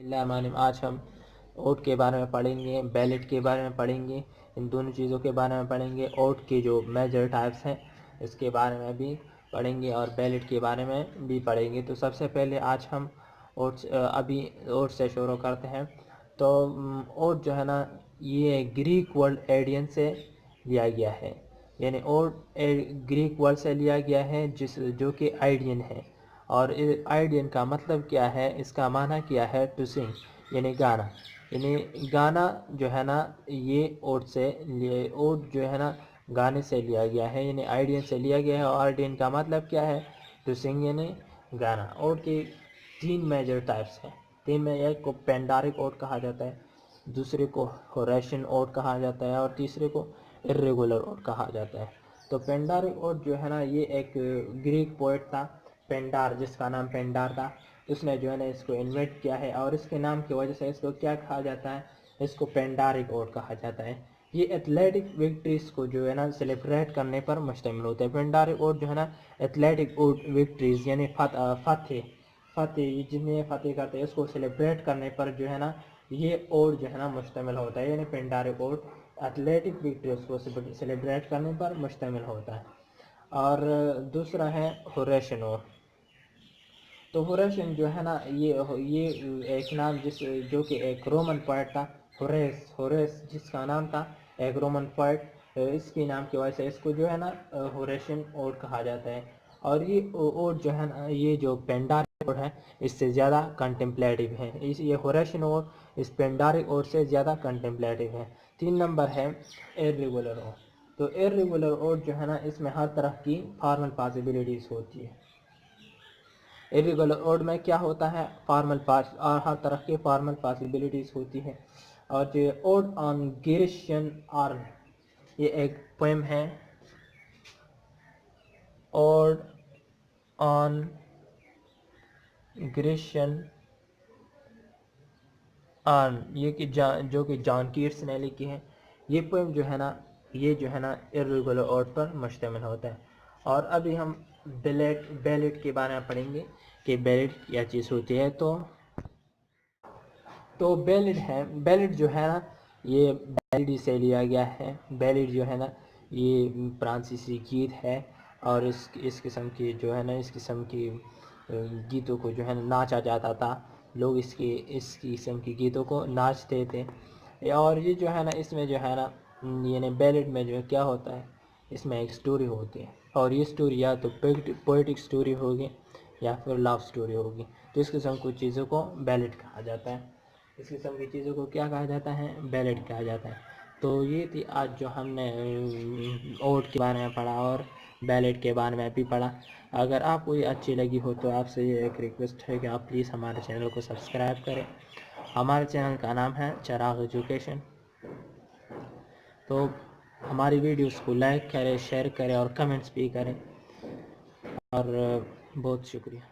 मालूम आज हम ओट के बारे में पढ़ेंगे, बैलेट के बारे में पढ़ेंगे, इन दोनों चीज़ों के बारे में पढ़ेंगे। ओट के जो मेजर टाइप्स हैं इसके बारे में भी पढ़ेंगे और बैलेट के बारे में भी पढ़ेंगे। तो सबसे पहले आज हम अभी ओट से शुरू करते हैं। तो ओट जो है ना, ये ग्रीक वर्ड एडियन से लिया गया है, यानी ओट ग्रीक वर्ड से लिया गया है जो कि आइडियन है। और आइडियन का मतलब क्या है, इसका माना क्या है, टू सिंग यानी गाना। यानी गाना जो है ना, ये ओट जो है ना गाने से लिया गया है, यानी आइडियन से लिया गया है। और आइडियन का मतलब क्या है, टू सिंग यानी गाना। ओट के तीन मेजर टाइप्स हैं। तीन में एक को पेंडारिक ओट कहा जाता है, दूसरे को होरेशियन ओट कहा जाता है और तीसरे को इर्रेगुलर ओट कहा जाता है। तो पेंडारिक ओट जो है ना, ये एक ग्रीक पोएट था पेंडार, जिसका नाम पेंडार था। उसने जो है ना इसको इन्वेंट किया है और इसके नाम की वजह से इसको क्या कहा जाता है, इसको पेंडारिक ओट कहा जाता है। ये एथलेटिक विक्ट्रीज को जो है ना सेलिब्रेट करने पर मुश्तमिल होता है। पेंडारिक ओट जो है ना एथलेटिक विक्ट्रीज यानी फतेह जिन्हें फतेह करते हैं उसको सेलिब्रेट करने पर जो है ना ये ओट जो है ना मुश्तमिल होता है। यानी पेंडारिक ओट एथलेटिक विक्ट्रीज को सेलिब्रेट करने पर मुश्तमिल होता है। और दूसरा है होरेशियन ओट। तो होरेशियन जो है ना, ये एक नाम जो कि एक रोमन पोएट था, होरेस जिसका नाम था, एक रोमन पोएट। इसके नाम की वजह से इसको जो है ना होरेशियन ओट कहा जाता है। और ये ओट जो है ना, ये जो पेंडारिक ओट है इससे ज़्यादा कंटेम्पलेटिव है। ये होरेशियन ओट इस पेंडारिक ओट से ज़्यादा कंटेम्पलेटिव है। 3 नंबर है इर्रेगुलर ओट। तो इर्रेगुलर ओट जो है ना, इसमें हर तरह की फॉर्मल पॉसिबिलिटीज़ होती है। इर्रेगुलर ओट में क्या होता है, और हर तरह की फॉर्मल पॉसिबिलिटीज़ होती है। और जो ओड ऑन ग्रीशियन आर्म, ये एक पोएम है, ओड ऑन ग्रीशियन आर्म, ये जो कि जॉन कीट्स ने लिखी है। ये पोएम जो है ना, ये जो है ना इर्रेगुलर ओट पर मुश्तमिल होता है। और अभी हम बैलेट के बारे में पढ़ेंगे कि बैलेट क्या चीज़ होती है। तो बैलेट जो है ना, ये बैलेडी से लिया गया है। बैलेट जो है ना, ये फ्रांसीसी गीत है और इस किस्म की जो है ना, इस किस्म की गीतों को जो है ना नाचा जाता था। लोग इस किस्म की गीतों को नाचते थे। और ये जो है ना, इसमें जो है ना, यानी बैलेट में जो क्या होता है, इसमें एक स्टोरी होती है और ये स्टोरी या तो पोएटिक स्टोरी होगी या फिर लव स्टोरी होगी। तो इस किस्म की चीज़ों को बैलेट कहा जाता है। इस किस्म की चीज़ों को क्या कहा जाता है, बैलेट कहा जाता है। तो ये थी आज जो हमने ओट के बारे में पढ़ा और बैलेट के बारे में भी पढ़ा। अगर आपको ये अच्छी लगी हो तो आपसे ये एक रिक्वेस्ट है कि आप प्लीज़ हमारे चैनल को सब्सक्राइब करें। हमारे चैनल का नाम है चिराग एजुकेशन। तो हमारी वीडियोस को लाइक करें, शेयर करें और कमेंट्स भी करें। और बहुत शुक्रिया।